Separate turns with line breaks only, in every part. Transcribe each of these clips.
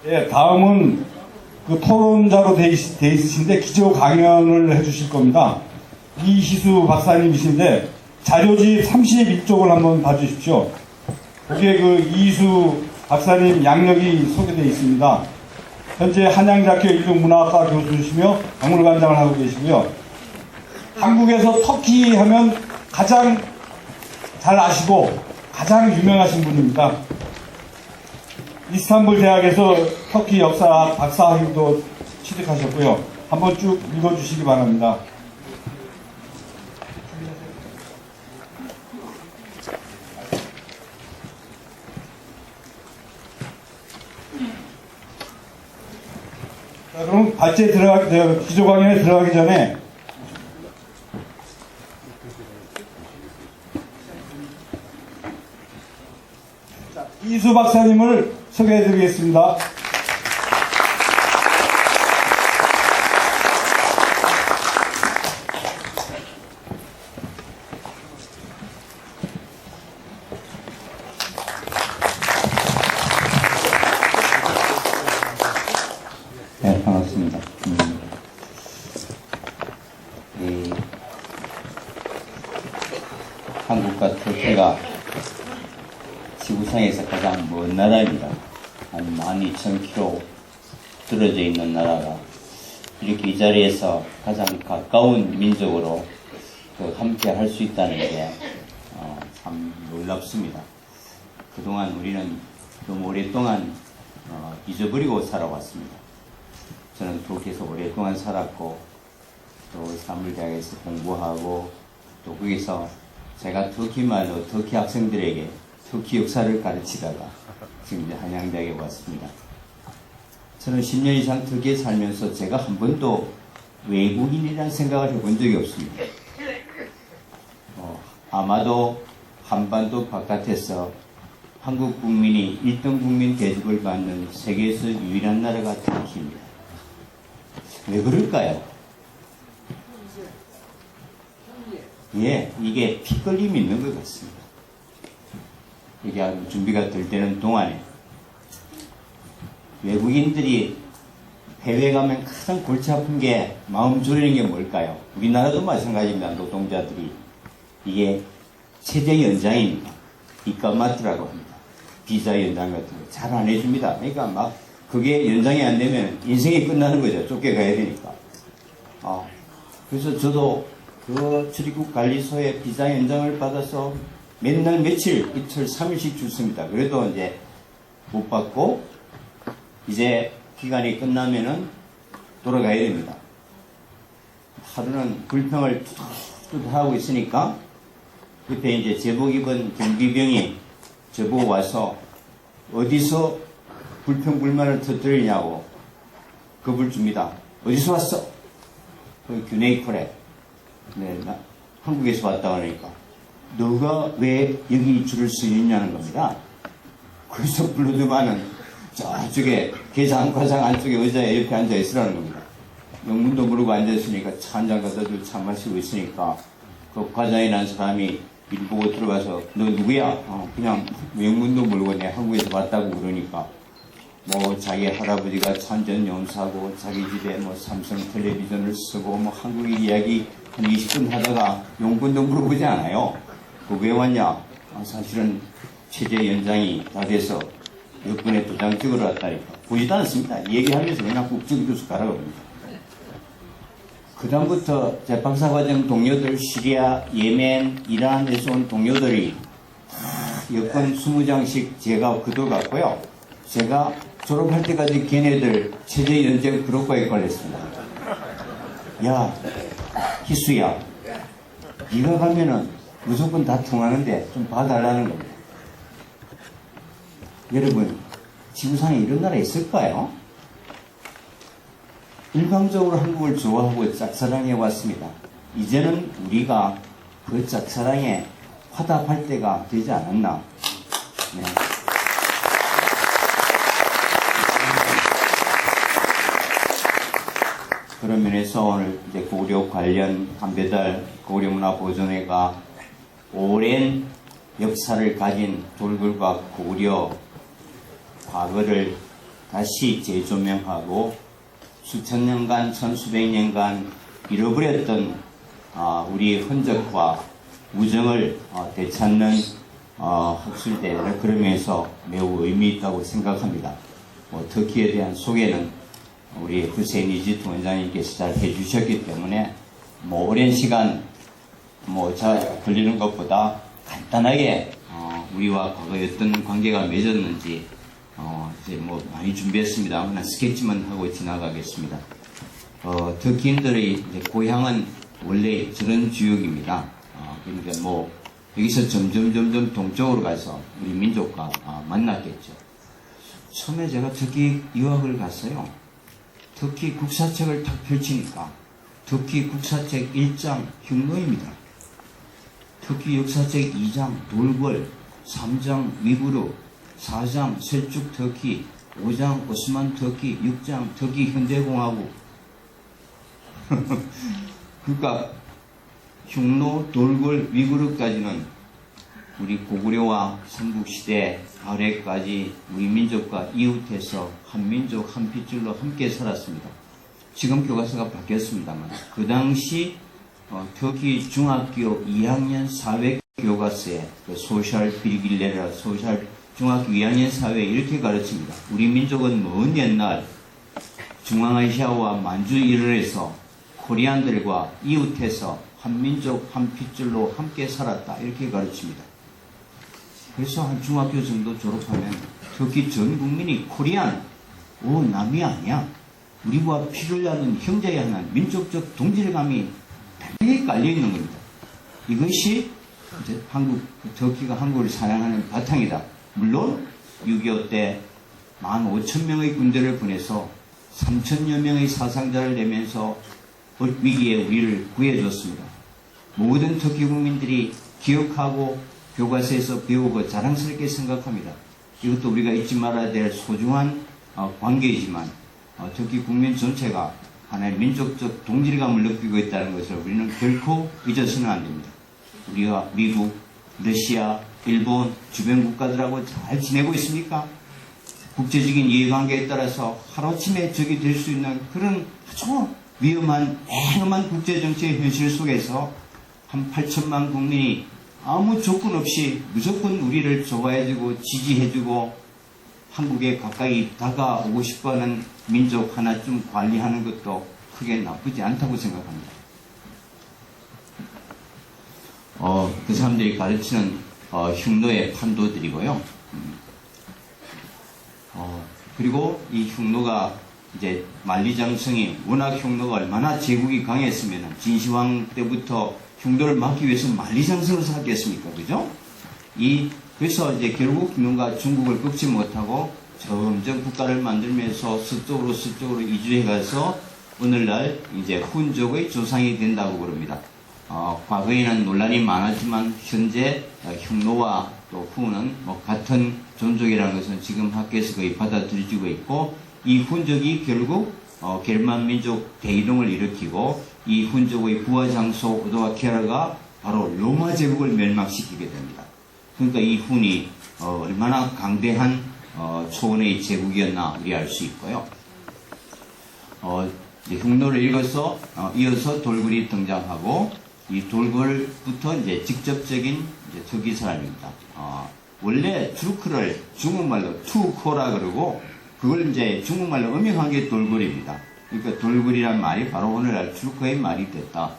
예, 다음은 그 토론자로 돼 있으신데 기조 강연을 해주실 겁니다. 이희수 박사님이신데 자료집 31쪽을 한번 봐주십시오. 거기에 그 이희수 박사님 양력이 소개되어 있습니다. 현재 한양대학교 인류문화학과 교수시며 박물관장을 하고 계시고요. 한국에서 터키 하면 가장 잘 아시고 가장 유명하신 분입니다. 이스탄불 대학에서 터키 역사학 박사학위도 취득하셨고요. 한번 쭉 읽어주시기 바랍니다. 자, 그럼 기조 강연에 들어가기 전에 이수 박사님을 소개해드리겠습니다.
네, 반갑습니다. 한국과 터키가 지구상에서 가장 먼 나라입니다. 한 12,000km 떨어져 있는 나라가 이렇게 이 자리에서 가장 가까운 민족으로 함께 할 수 있다는 게 참 놀랍습니다. 그동안 우리는 너무 오랫동안 잊어버리고 살아왔습니다. 저는 터키에서 오랫동안 살았고 또 이스탄불대학에서 공부하고 또 거기서 제가 터키 말로 터키 학생들에게 터키 역사를 가르치다가 지금 이제 한양대학에 왔습니다. 저는 10년 이상 터키에 살면서 제가 한 번도 외국인이라는 생각을 해본 적이 없습니다. 아마도 한반도 바깥에서 한국 국민이 1등 국민 대접을 받는 세계에서 유일한 나라가 터키입니다. 왜 그럴까요? 예, 이게 피끌림이 있는 것 같습니다. 이게 준비가 될 때는 동안에 외국인들이 해외 가면 가장 골치 아픈 게 마음 졸이는 게 뭘까요? 우리나라도 마찬가지입니다. 노동자들이 이게 체제 연장입니다. 이까마트라고 합니다. 비자 연장 같은 거 잘 안 해줍니다. 그러니까 막 그게 연장이 안 되면 인생이 끝나는 거죠. 쫓겨가야 되니까. 그래서 저도 그 출입국 관리소에 비자 연장을 받아서 맨날 며칠, 이틀, 3일씩 줬습니다. 그래도 이제 못 받고 이제 기간이 끝나면은 돌아가야 됩니다. 하루는 불평을 툭툭 하고 있으니까 옆에 이제 제복 입은 경비병이 저보고 와서 어디서 불평불만을 터뜨리냐고 겁을 줍니다. 어디서 왔어? 규네이콜에. 네, 한국에서 왔다 그러니까 너가 왜 여기 줄을 서 있냐는 겁니다. 그래서 불러주면은 저쪽에 계장과장 안쪽에 의자에 옆에 앉아 있으라는 겁니다. 영문도 모르고 앉아 있으니까 차 한잔 갖다 주고 차 마시고 있으니까 그 과장이라는 사람이 일 보고 들어가서 너 누구야? 그냥 영문도 모르고 내 한국에서 왔다고 그러니까 뭐 자기 할아버지가 천전염 사고 자기 집에 뭐 삼성 텔레비전을 쓰고 뭐 한국 이야기 한 20분 하다가 용건도 물어보지 않아요. 왜 왔냐? 사실은 체제 연장이 다 돼서 여권에 도장 찍으러 왔다니까. 보지도 않습니다. 얘기하면서 그냥 꾹 찍어줘서 가라고 합니다. 그 다음부터 제 박사과정 동료들, 시리아, 예멘, 이란에서 온 동료들이 다 여권 20장씩 제가 거둬갔고요. 제가 졸업할 때까지 걔네들 체제 연장 그룹과에 걸렸습니다. 야, 희수야, 네가 가면은 무조건 다 통하는데 좀 봐달라는 겁니다. 여러분, 지구상에 이런 나라 있을까요? 일방적으로 한국을 좋아하고 짝사랑해 왔습니다. 이제는 우리가 그 짝사랑에 화답할 때가 되지 않았나. 네. 그런 면에서 오늘 이제 고려 관련 한배달 고려문화보존회가 오랜 역사를 가진 돌굴과 고려 과거를 다시 재조명하고 수천 년간, 천수백 년간 잃어버렸던 우리 흔적과 우정을 되찾는 학술대회를 그러면서 매우 의미 있다고 생각합니다. 터키에 대한 소개는 우리 후세인 이지트 원장님께서 잘 해주셨기 때문에 오랜 시간 잘 걸리는 것보다 간단하게 우리와 과거에 어떤 관계가 맺었는지 이제 많이 준비했습니다. 스케치만 하고 지나가겠습니다. 터키인들의 이제 고향은 원래 저런 지역입니다. 그러니까 여기서 점점 동쪽으로 가서 우리 민족과 만났겠죠. 처음에 제가 터키 유학을 갔어요. 터키 국사책을 딱 펼치니까 터키 국사책 1장 흉노입니다. 터키 역사책 2장 돌궐, 3장 위구르, 4장 셀쭉 터키, 5장 오스만 터키, 6장 터키 현대공화국. 그러니까 흉노, 돌궐, 위구르까지는 우리 고구려와 삼국시대 발해까지 우리 민족과 이웃해서 한민족 한핏줄로 함께 살았습니다. 지금 교과서가 바뀌었습니다만 그 당시 터키 중학교 2학년 사회 교과서에 소셜 빌길레라 소셜 중학교 2학년 사회 이렇게 가르칩니다. 우리 민족은 먼 옛날 중앙아시아와 만주 일을해서 코리안들과 이웃해서 한민족 한핏줄로 함께 살았다 이렇게 가르칩니다. 그래서 한 중학교 정도 졸업하면 터키 전 국민이 코리안, 남이 아니야. 우리와 피를 나눈 형제야 하는 민족적 동질감이 당연히 깔려있는 겁니다. 이것이 이제 터키가 한국을 사랑하는 바탕이다. 물론 6.25 때 15,000명의 군대를 보내서 3,000여 명의 사상자를 내면서 위기에 우리를 구해줬습니다. 모든 터키 국민들이 기억하고 교과서에서 배우고 자랑스럽게 생각합니다. 이것도 우리가 잊지 말아야 될 소중한 관계이지만 터키 국민 전체가 하나의 민족적 동질감을 느끼고 있다는 것을 우리는 결코 잊어서는 안 됩니다. 우리가 미국, 러시아, 일본 주변 국가들하고 잘 지내고 있습니까? 국제적인 이해관계에 따라서 하루아침에 적이 될 수 있는 그런 아주 위험한 애매한 국제정치의 현실 속에서 한 8천만 국민이 아무 조건 없이 무조건 우리를 좋아해주고 지지해주고 한국에 가까이 다가오고 싶어하는 민족 하나쯤 관리하는 것도 크게 나쁘지 않다고 생각합니다. 그 사람들이 가르치는 흉노의 판도들이고요. 그리고 이 흉노가 이제 만리장성이 워낙 흉노가 얼마나 제국이 강했으면 진시황 때부터 흉노를 막기 위해서 만리장성을 쌓겠습니까? 그죠? 그래서 이제 결국 김용과 중국을 꺾지 못하고 점점 국가를 만들면서 서쪽으로 이주해 가서 오늘날 이제 훈족의 조상이 된다고 그럽니다. 과거에는 논란이 많았지만 현재 흉노와 또 훈은 같은 존족이라는 것은 지금 학계에서 거의 받아들여지고 있고 이 훈족이 결국 게르만 민족 대이동을 일으키고 이 훈족의 부하 장소 오도아케라가 바로 로마 제국을 멸망시키게 됩니다. 그러니까 이 훈이 얼마나 강대한 초원의 제국이었나 우리 알 수 있고요. 흉노를 이어서 돌굴이 등장하고 이 돌굴부터 이제 직접적인 터키 사람입니다. 원래 투르크를 중국말로 투코라 그러고 그걸 이제 중국말로 음역한 게 돌굴입니다. 그러니까 돌굴이란 말이 바로 오늘날 투르크의 말이 됐다.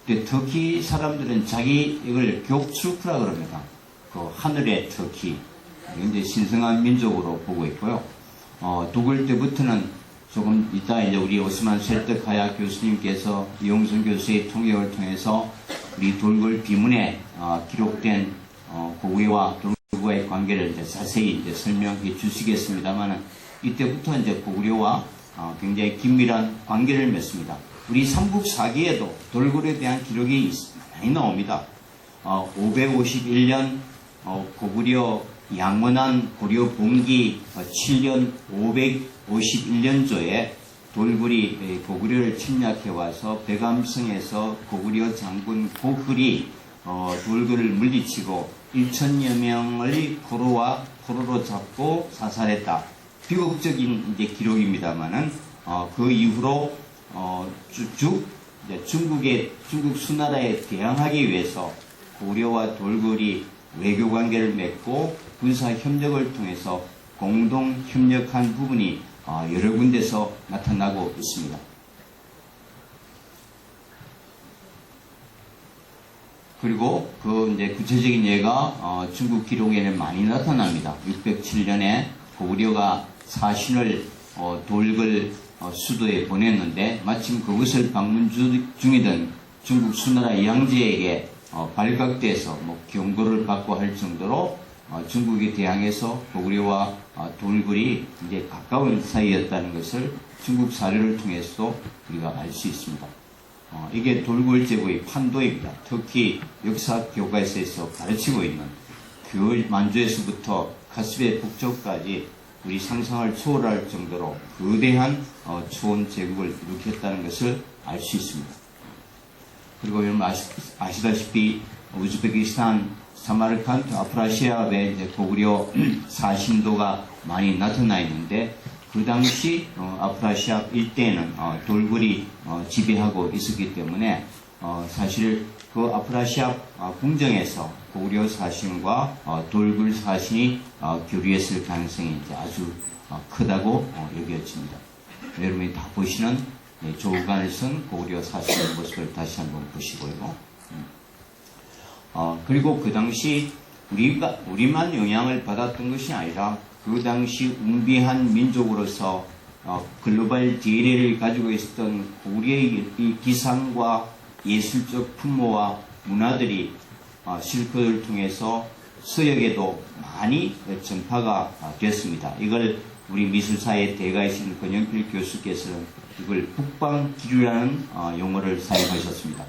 근데 터키 사람들은 자기 이걸 격투르크라 그럽니다. 그 하늘의 터키. 굉장히 신성한 민족으로 보고 있고요. 도굴 때부터는 조금 이따 이제 우리 오스만 셀떡하야 교수님께서 이용선 교수의 통역을 통해서 우리 돌굴 비문에 기록된 고구려와 돌굴과의 관계를 이제 자세히 이제 설명해 주시겠습니다만은 이때부터 이제 고구려와 굉장히 긴밀한 관계를 맺습니다. 우리 삼국사기에도 돌굴에 대한 기록이 많이 나옵니다. 551년 고구려 양원한 고려 봉기 7년 551년조에 돌굴이 고구려를 침략해 와서 백암성에서 고구려 장군 고글이 돌굴을 물리치고 1,000여 명을 포로로 잡고 사살했다. 비극적인 이제 기록입니다만은 그 이후로 쭉쭉 이제 중국 수나라에 대항하기 위해서 고려와 돌궐이 외교 관계를 맺고 군사 협력을 통해서 공동 협력한 부분이 여러 군데서 나타나고 있습니다. 그리고 그 이제 구체적인 예가 중국 기록에는 많이 나타납니다. 607년에 고구려가 사신을 돌궐 수도에 보냈는데 마침 그것을 방문 중이던 중국 수나라 양제에게 발각돼서 경고를 받고 할 정도로 중국에 대항해서 고구려와 돌궐이 이제 가까운 사이였다는 것을 중국 사료를 통해서 우리가 알 수 있습니다. 이게 돌궐 제국의 판도입니다. 특히 역사 교과서에서 가르치고 있는 겨울 만주에서부터 카스베 북쪽까지 우리 상상을 초월할 정도로 거대한 초원 제국을 일으켰다는 것을 알 수 있습니다. 그리고 여러분 아시다시피 우즈베키스탄, 사마르칸트, 아프라시아에 이제 고구려 사신도가 많이 나타나 있는데 그 당시 아프라시아 일대에는 돌궐이 지배하고 있었기 때문에 사실 그 아프라시아 궁정에서 고구려 사신과 돌궐 사신이 교류했을 가능성이 이제 아주 크다고 여겨집니다. 여러분이 다 보시는 조우간을 쓴 고구려 사신의 모습을 다시 한번 보시고요. 그리고 그 당시 우리만 영향을 받았던 것이 아니라 그 당시 웅비한 민족으로서 글로벌 디에이를 가지고 있었던 고구려의 이 기상과 예술적 풍모와 문화들이 실크를 통해서 서역에도 많이 전파가 됐습니다. 이걸 우리 미술사의 대가이신 권영필 교수께서는 이걸 북방기류라는 용어를 사용하셨습니다.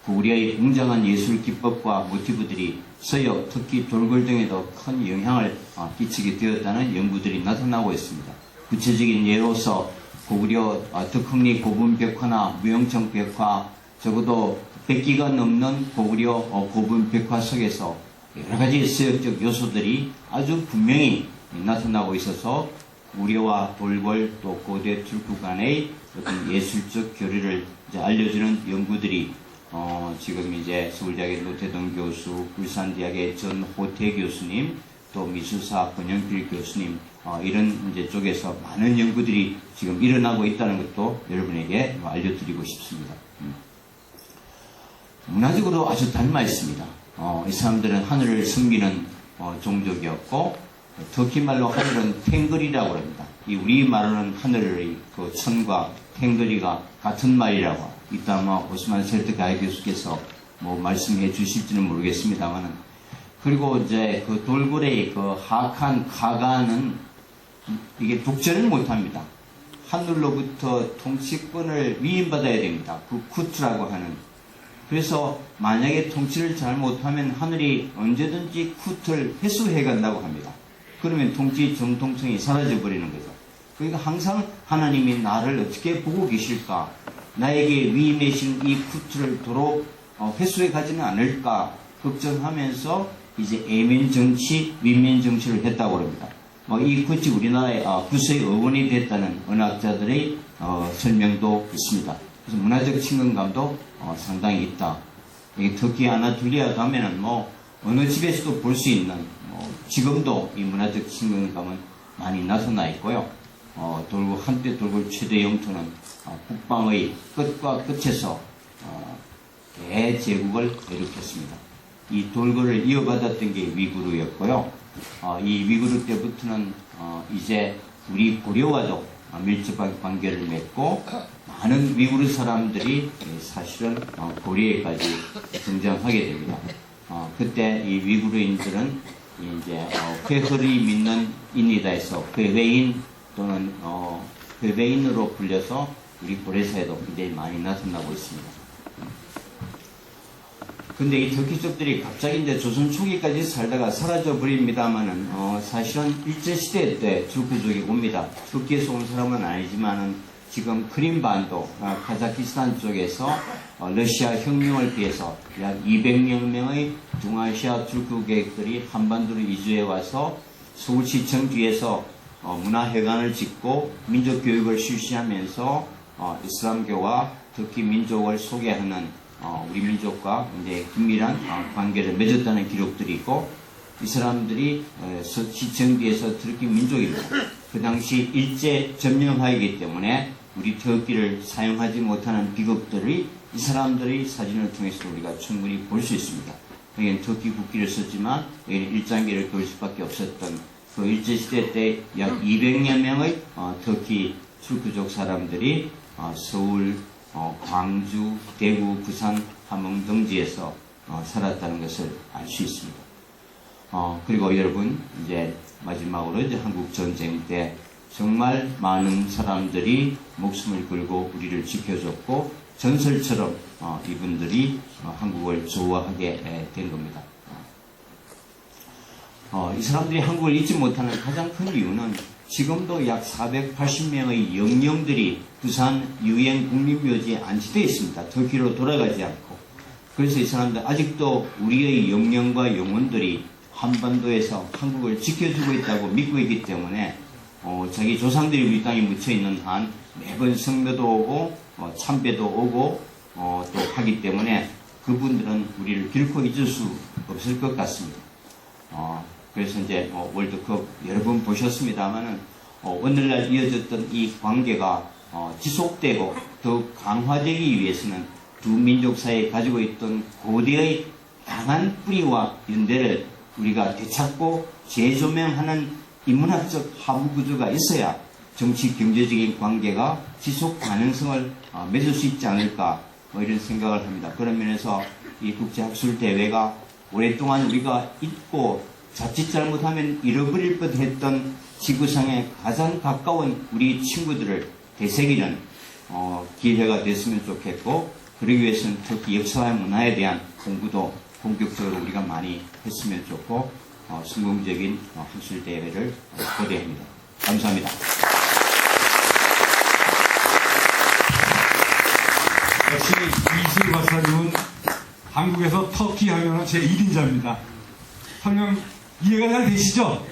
고구려의 웅장한 예술 기법과 모티브들이 서역, 특히 돌궐 등에도 큰 영향을 끼치게 되었다는 연구들이 나타나고 있습니다. 구체적인 예로서 고구려 덕흥리 고분벽화나 무영청 벽화, 적어도 100기가 넘는 고구려 고분벽화 속에서 여러 가지 서역적 요소들이 아주 분명히 나타나고 있어서 고구려와 돌궐 또 고대 turku 간의 어떤 예술적 교류를 이제 알려주는 연구들이 지금 이제 서울대학의 노태동 교수, 울산대학의 전호태 교수님, 또 미술사 권영필 교수님, 이런 이제 쪽에서 많은 연구들이 지금 일어나고 있다는 것도 여러분에게 알려드리고 싶습니다. 문화적으로 아주 닮아 있습니다. 이 사람들은 하늘을 섬기는 종족이었고, 터키 말로 하늘은 탱거리라고 합니다. 이 우리 말로는 하늘의 그 천과 탱거리가 같은 말이라고 이따 오스만 셀트가이 교수께서 말씀해 주실지는 모르겠습니다만은, 그리고 이제 그 돌궐의 그 하칸 카가는 이게 독재를 못합니다. 하늘로부터 통치권을 위임받아야 됩니다. 그 쿠트라고 하는. 그래서 만약에 통치를 잘 못하면 하늘이 언제든지 쿠트를 회수해 간다고 합니다. 그러면 통치 정통성이 사라져 버리는 거죠. 그러니까 항상 하나님이 나를 어떻게 보고 계실까? 나에게 위임하신 이 쿠트를 도로 회수해 가지는 않을까 걱정하면서 이제 애면 정치, 윗면 정치를 했다고 합니다. 이 끝이 우리나라의 구세의 어원이 됐다는 언학자들의 설명도 있습니다. 그래서 문화적 친근감도 상당히 있다. 터키 아나톨리아 가면은 어느 집에서도 볼 수 있는 지금도 이 문화적 친근감은 많이 나타나 있고요. 한때 돌궐 최대 영토는 북방의 끝과 끝에서 대제국을 일으켰습니다. 이 돌궐을 이어받았던 게 위구르였고요. 이 위구르 때부터는 이제 우리 고려와도 밀접한 관계를 맺고 많은 위구르 사람들이 사실은 고려에까지 등장하게 됩니다. 그때 이 위구르인들은 이제 회허리 믿는 인이다에서 회회인 또는 회회인으로 불려서 우리 고려사에도 굉장히 많이 나타나고 있습니다. 근데 이 터키족들이 갑자기 이제 조선 초기까지 살다가 사라져 버립니다만은 사실은 일제시대 때 투르크족이 옵니다. 터키에서 온 사람은 아니지만은 지금 크림반도, 카자키스탄 쪽에서 러시아 혁명을 피해서 약 200여 명의 중아시아 투르크객들이 한반도로 이주해 와서 서울시청 뒤에서 문화회관을 짓고 민족교육을 실시하면서 이슬람교와 터키 민족을 소개하는 우리 민족과 이제 긴밀한 관계를 맺었다는 기록들이 있고, 이 사람들이 시청기에서 터키 민족입니다. 그 당시 일제 점령하였기 때문에 우리 터키를 사용하지 못하는 비극들이 이 사람들의 사진을 통해서 우리가 충분히 볼 수 있습니다. 여기는 터키 국기를 썼지만 여기는 일장기를 그을 수밖에 없었던 그 일제시대 때 약 200여 명의 터키 투르크족 사람들이 서울, 광주, 대구, 부산, 함흥 등지에서 살았다는 것을 알 수 있습니다. 그리고 여러분, 이제 마지막으로 이제 한국 전쟁 때 정말 많은 사람들이 목숨을 걸고 우리를 지켜줬고, 전설처럼 이분들이 한국을 좋아하게 된 겁니다. 이 사람들이 한국을 잊지 못하는 가장 큰 이유는 지금도 약 480명의 영령들이 부산 유엔 국립묘지에 안치되어 있습니다. 터키로 돌아가지 않고. 그래서 이 사람들 아직도 우리의 영령과 영혼들이 한반도에서 한국을 지켜주고 있다고 믿고 있기 때문에 자기 조상들이 우리 땅에 묻혀있는 한 매번 성묘도 오고 참배도 오고 또 하기 때문에 그분들은 우리를 결코 잊을 수 없을 것 같습니다. 그래서 이제 월드컵 여러 번 보셨습니다만은 오늘날 이어졌던 이 관계가 지속되고 더욱 강화되기 위해서는 두 민족 사이에 가지고 있던 고대의 강한 뿌리와 연대를 우리가 되찾고 재조명하는 인문학적 하부 구조가 있어야 정치 경제적인 관계가 지속 가능성을 맺을 수 있지 않을까 이런 생각을 합니다. 그런 면에서 이 국제학술 대회가 오랫동안 우리가 잊고 자칫 잘못하면 잃어버릴 뻔했던 지구상에 가장 가까운 우리 친구들을 되새기는 기회가 됐으면 좋겠고, 그러기 위해서는 특히 역사와 문화에 대한 공부도 본격적으로 우리가 많이 했으면 좋고 성공적인 학술 대회를 거대합니다. 감사합니다.
역시 이슬 박사님은 한국에서 터키 하면은 제 1인자입니다. 설명 이해가 잘 되시죠?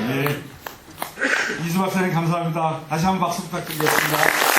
네. 이슬 박사님 감사합니다. 다시 한번 박수 부탁드리겠습니다.